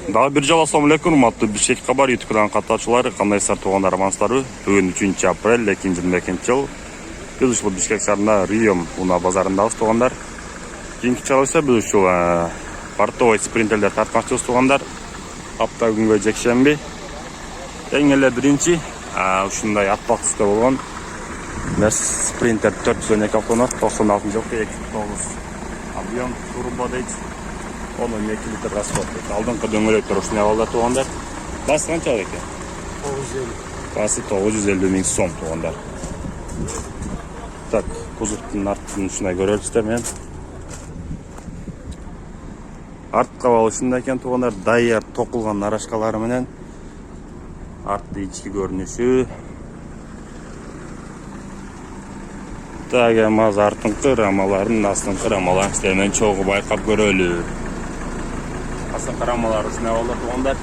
Daha bir жолу ассаламу алейкум, урматтуу Бишкек кабар YouTube каналынын каттаачылары, кандайсыздар туугандар, амансыздарбы? Бүгүн 3-апрель 2022-жыл. Биз ушул Бишкек шаарында Риом унаа базарындабыз туугандар. Кийинки чыгарылышта биз ушул портовой спринтерлер тартканчыбыз туугандар. Апта күнгө жекшемби. Эң эле биринчи ушундай аппак түстө болгон Mercedes Sprinter 412 автонат 96-жылкы 2.9 объем турбо дейт. 12 литр расход. Алдыңкы дөңгөлөктөр ушундай абалда туугандар. Басы канчалык экен? 950. Басы 950 миң сом туугандар. Так, кузовтун артын ушундай көрөлүсүздөр менен. Арт кабалы ушундай экен туугандар, дайыр токулган нарашкалары менен. Артты ички көрүнүшү. Так, эмаз артыңкы рамаларын, астыңкы рамаларын сиздермен чогуу байкап көрөлү. Астыңкы рамалар ушундай абалда туугандар.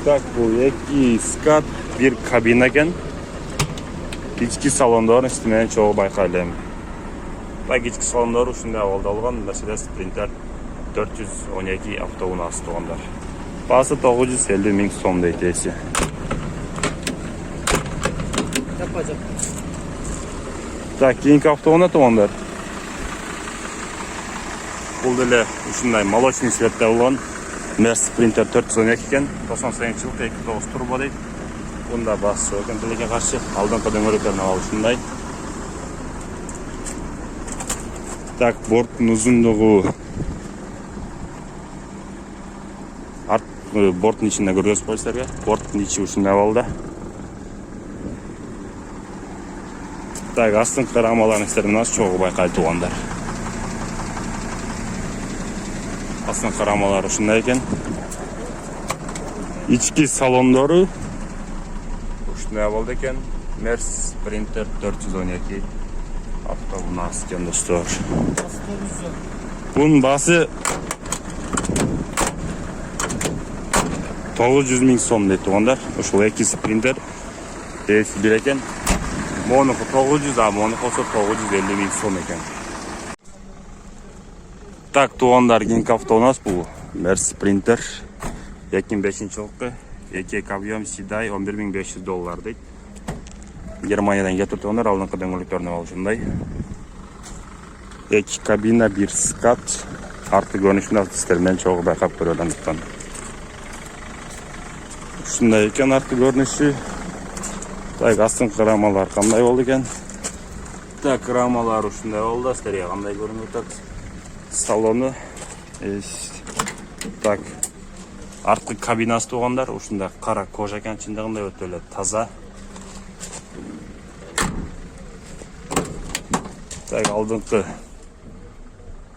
Так, бул 2 скат, 1 кабина экен. Ички салондорун сиздермен чогуу байкайлайм. Так, ички салондору ушундай абалда алган Mercedes Sprinter 412 автоунаасы туугандар. Басы 950 миң сом дейт эси. Так, кийинки автоунаа туугандар. Бул деле ушундай молочный цветте болгон Mercedes Sprinter 412 экен. 98-жылкы 2.9 турбо дейт. Бунда басы жок экен, тилекке каршы. Алдыңкы дөңгөлөктөрүн абалы ушундай. Так, борттун узундугу борттун ичинде көргөзүп коеюн силерге. Борттун ичи ушундай абалда. Так, астыңкы рамаларын сиздерден аз чогуу байкай туугандар. Астыңкы рамалары ушундай экен. Ички салондору ушундай абалда экен. Mercedes Sprinter 412 автоунаасы экен достор. Бунун баасы 900 миң сом дейт туугандар. Ушул 2 Sprinter эси бир экен. Монуку 900, а монуку болсо 950 миң сом экен. Так, туугандар, кийинки автоунаас бул Mercedes Sprinter 2005-жылкы 2 объем седай $11,500 дейт. Германиядан кетип туугандар, алдыңкы дөңгөлөктөрүн алып ушундай. 2 кабина, 1 скат. Арты көрүнүшүн сиздер менен чогуу байкап көрөлүңүздөр. Ушундай экен арты көрүнүшү. Так, астыңкы рамалар кандай болду экен? Так, рамалар ушундай болду. Сиздерге кандай көрүнүп атат? Салону. Так, арткы кабинасы туугандар, ушундай кара кожа экен, чындыгында өтө эле таза. Так, алдыңкы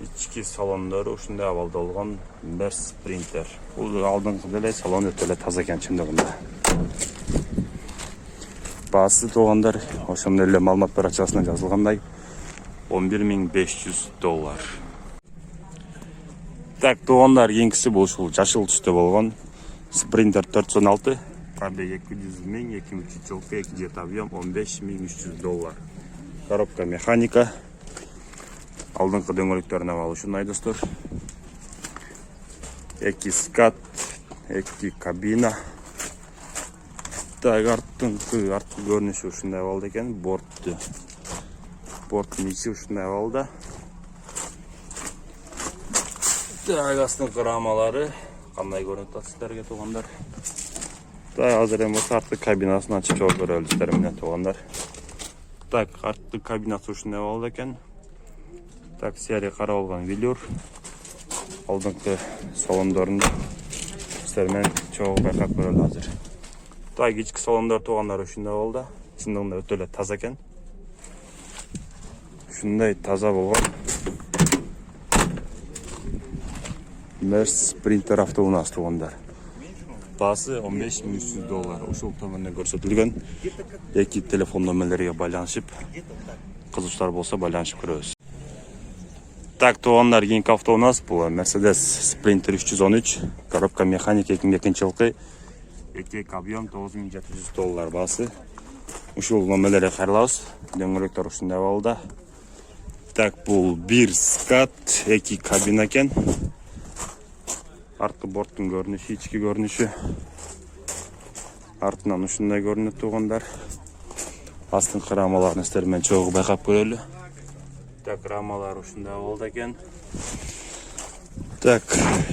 ички салондору ушундай абалда болгон Mercedes Sprinter. Бул алдыңкы деле салон өтө эле таза экен, чындыгында. Басы туугандар, ошондой эле маалымат баракчасына жазылгандай $11,500. Так, туугандар, кийинкиси бул ушул жашыл түстө болгон Sprinter 416, пробег 200 миң, 2003-жылкы 2.7 объем $15,300. Коробка механика. Алдыңкы дөңгөлөктөрүн абалы ушундай достор. 2 скат, 2 кабина. Так, арткы көрүнүшү ушундай абалда экен. Борттун ичи ушундай абалда. Так, астыңкы рамалары кандай көрүнүп атат сиздерге туугандар. Так, азыр эми арткы кабинасын ачып чогуу көрөлү сиздер менен туугандар. Так, арткы кабинасы ушундай абалда экен. Так, серия кара болгон велюр. Алдыңкы салондорун сиздер менен чогуу байкап көрөлү азыр. Так, ички салондор туугандар ушундай абалда. Чындыгында өтө эле таза экен. Ушундай таза болгон Mercedes Sprinter автоунаас туугандар. Басы $15,300. Ушул төмөндө көрсөтүлгөн 2 телефон номерлерге байланышып, кызыкчылар болсо байланышып көрөбүз. Так, туугандар, кийинки автоунаас бул Mercedes Sprinter 313, коробка механика 2002-жылкы 2 объем $9,700 басы. Ушул номерлерге кайрылабыз. Дөңгөлөктөр ушундай абалда. Так, бул 1 скат, 2 кабина экен. Artkı borttun görünüşü, içki görünüşü. Артынан ушундай көрүнөт туугандар. Астыңкы рамаларын сиздер менен чогуу байкап көрөлү. Так, рамалар ушундай болду экен. Так,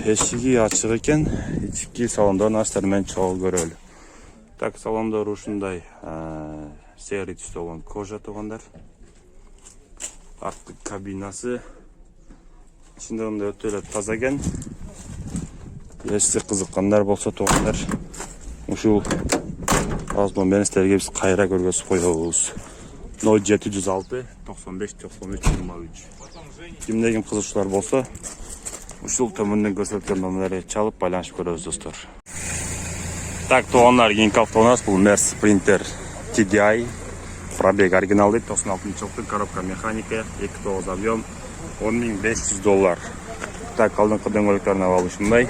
эшиги ачык экен. Ички салондорун сиздер менен чогуу көрөлү. Так, салондор ушундай серый түстө болгон кожа туугандар. Арткы кабинасы ичинде өтө эле таза экен. Эсте кызыккандар болсо туугандар, ушул азман менен сиздерге биз кайра көргөзүп коебуз. 0706 95 93 23. Кимде ким кызыкчылар болсо, ушул төмөндөн көрсөткөн номерлерге чалып байланышып көрөбүз достор. Так, туугандар, кийинки автоуназ бул Mercedes Sprinter TDI. Пробег оригиналдуу 96-жылдын, коробка механика, 2.9 объем, $10.500. Так, алдыңкы дөңгөлөктөрүн абалы ушундай.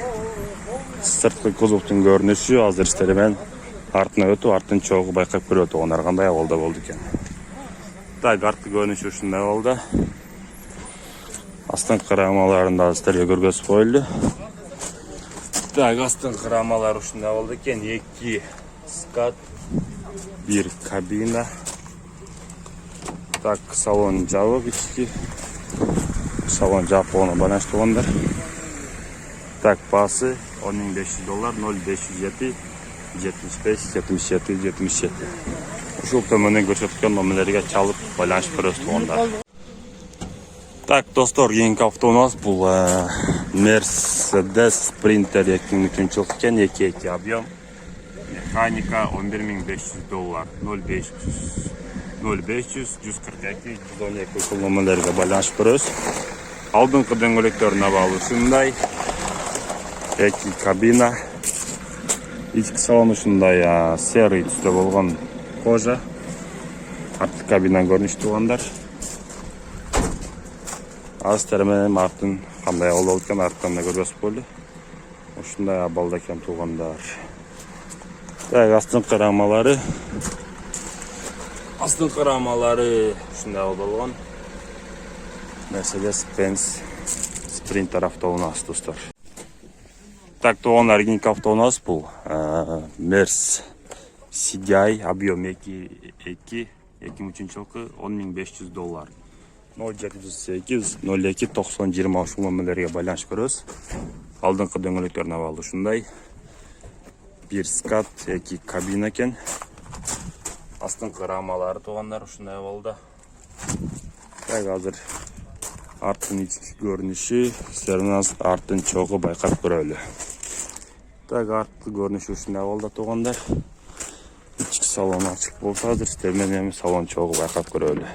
Сырткы кузовдун көрүнүшү азыр сиздер менен артына өтүп, арттын чогуу байкап көрөт туугандар, кандай абалда болду экен. Так, арткы көрүнүшү ушундай болду. Астыңкы рамаларын да сиздерге көргөзүп коелу. Так, астыңкы рамалар ушундай болду экен. 2 скат, 1 кабина. Так, салон жабык, ички салон жабык болгону байланыштуу туугандар. Так, басы $10.500, 0507 75 77 77. Ушул төмөндөн көрсөткөн номерлерге чалып байланышып көрөсүз туугандар. Так, достор, кийинки автоуназ бул Mercedes Sprinter 2003 экен, 2.2 объем, механика, $11.500, 0500 142 112 ушул номерлерге байланышып көрөсүз. Алдыңкы дөңгөлөктөрүн абалы ушундай. 2 кабина. Ички салон ушундай серый түстө болгон кожа. Артқы кабина көрүнүшү туугандар. Сиздер менен арттын кандай болду экен, арттан да көргөзүп коелу. Ушундай абалда экен туугандар. Так, астыңкы рамалары ушундай болгон. Mercedes-Benz Sprinter автоуназ достор. Так, туугандар, кийинки автоуназ бул Mercedes CDI, объем 2.2 2003-жылкы, $10.500. 0708 02 90 20 ушул номерлерге байланышып көрөбүз. Алдыңкы дөңгөлөктөрүн абалы ушундай. 1 скат, 2 кабина экен. Астыңкы рамалары туугандар ушундай болду. Так, азыр арттын ички көрүнүшү, сиздер арттын чогуу байкап көрөлү. Так, арткы көрүнүшү ушундай болду туугандар. Ички салон ачык болсо, азыр сиздер менен салон чогуу байкап көрөлү.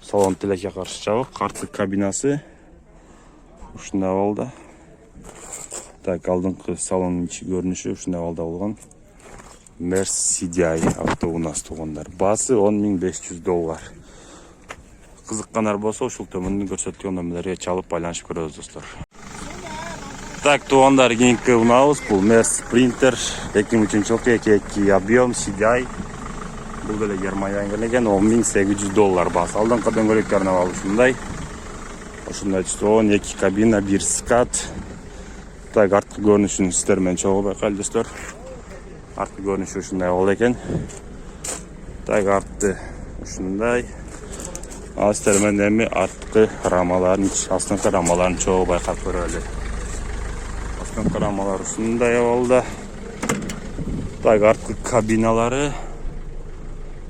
Салон тилекке каршы жабык, арткы кабинасы ушундай болду. Так, алдыңкы салонун ички көрүнүшү ушундай болгон. Mercedes CDI автоуназ туугандар. Басы $10.500. Кызыккандар болсо, ушул төмөндөн көрсөткөн номерлерге чалып байланышып көрөбүз достор. Так, туугандар, кийинки унабыз бул Mercedes Sprinter 2003-жылкы, 2.2 объем CDI. Бул деле Германиядан келген, $10.800 басы. Алдыңкы дөңгөлөктөрүн абалы ушундай. Ушундай түстө 2 кабина, 1 скат. Так, арткы көрүнүшүн сиздер менен чогуу байкайлы достор. Арткы көрүнүшү ушундай болду экен. Так, арты ушундай. Сиздер менен эми арткы рамаларын, астыңкы рамаларын чогуу байкап көрөлү. Астыңкы рамалар ушундай болду. Так, арткы кабиналары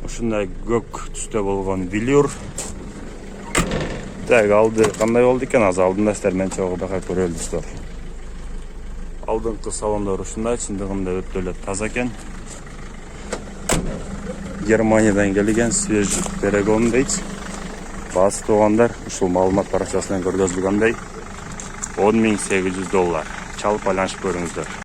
ушундай көк түстө болгон велюр. Так, алды кандай болду экен, азыр алдында сиздер менен чогуу байкап көрөлү достор. Алдыңкы салондор ушундай, чындыгында өтө эле таза экен. Германиядан келген, свежий перегон дейт. Басы туугандар, ушул маалымат баракчасынан көргөзүлгөндөй $10.800. Чалып байланышып көрүңүздөр.